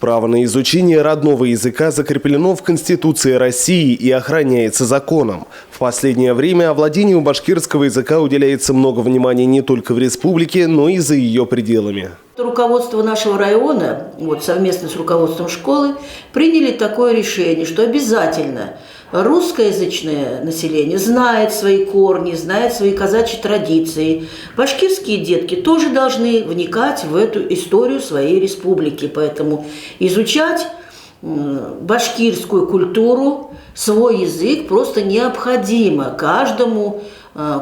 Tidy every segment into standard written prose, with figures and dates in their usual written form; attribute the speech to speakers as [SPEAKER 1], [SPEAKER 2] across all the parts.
[SPEAKER 1] Право на изучение родного языка закреплено в Конституции России и охраняется законом. В последнее время овладению башкирского языка уделяется много внимания не только в республике, но и за ее пределами.
[SPEAKER 2] Руководство нашего района, совместно с руководством школы, приняли такое решение, что обязательно русскоязычное население знает свои корни, знает свои казачьи традиции. Башкирские детки тоже должны вникать в эту историю своей республики. Поэтому изучать башкирскую культуру, свой язык просто необходимо каждому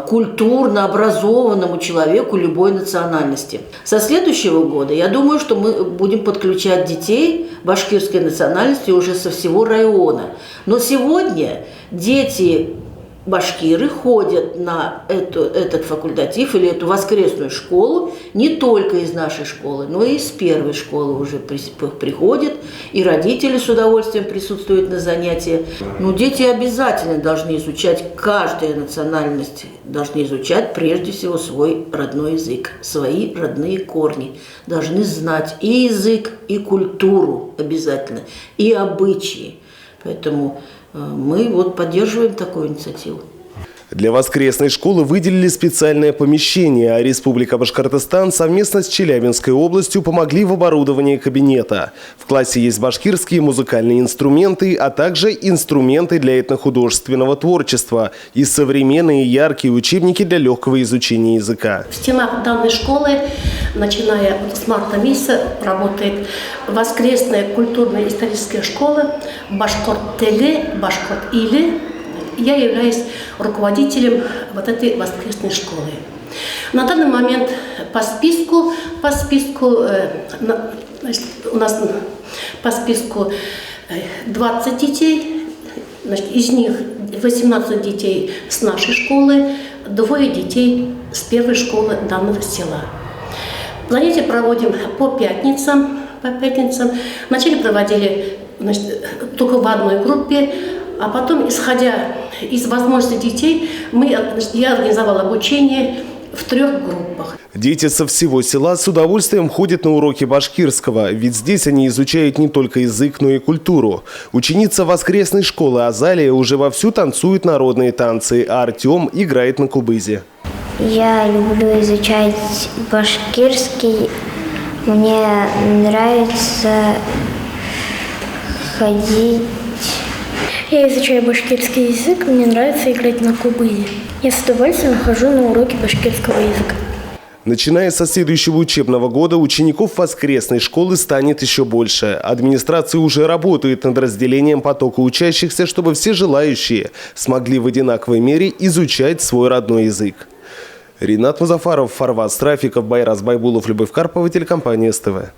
[SPEAKER 2] культурно образованному человеку любой национальности. Со следующего года, я думаю, что мы будем подключать детей башкирской национальности уже со всего района. Но сегодня дети башкиры ходят на этот факультатив или эту воскресную школу не только из нашей школы, но и из первой школы уже приходят, и родители с удовольствием присутствуют на занятиях. Но дети обязательно должны изучать, каждая национальность должны изучать прежде всего свой родной язык, свои родные корни. Должны знать и язык, и культуру обязательно, и обычаи. Поэтому мы поддерживаем такую инициативу.
[SPEAKER 1] Для воскресной школы выделили специальное помещение, а Республика Башкортостан совместно с Челябинской областью помогли в оборудовании кабинета. В классе есть башкирские музыкальные инструменты, а также инструменты для этнохудожественного творчества и современные яркие учебники для легкого изучения языка.
[SPEAKER 3] В стенах данной школы, начиная с марта месяца, работает воскресная культурно-историческая школа «Башкорт-Теле», «Башкорт-Или». Я являюсь руководителем этой воскресной школы. На данный момент по списку у нас по списку 20 детей, из них 18 детей с нашей школы, 2 детей с первой школы данного села. Занятия проводим по пятницам. Вначале проводили только в одной группе, а потом, исходя из возможностей детей, я организовала обучение в 3 группах.
[SPEAKER 1] Дети со всего села с удовольствием ходят на уроки башкирского, ведь здесь они изучают не только язык, но и культуру. Ученица воскресной школы Азалия уже вовсю танцует народные танцы, а Артем играет на кубызе.
[SPEAKER 4] Я люблю изучать башкирский. Мне нравится ходить.
[SPEAKER 5] Я изучаю башкирский язык, мне нравится играть на кубызе. Я с удовольствием хожу на уроки башкирского языка.
[SPEAKER 1] Начиная со следующего учебного года учеников воскресной школы станет еще больше. Администрация уже работает над разделением потока учащихся, чтобы все желающие смогли в одинаковой мере изучать свой родной язык. Ринат Музафаров, Фарваз Трафиков, Байрас Байбулов, Любовь Карпова, телекомпания СТВ.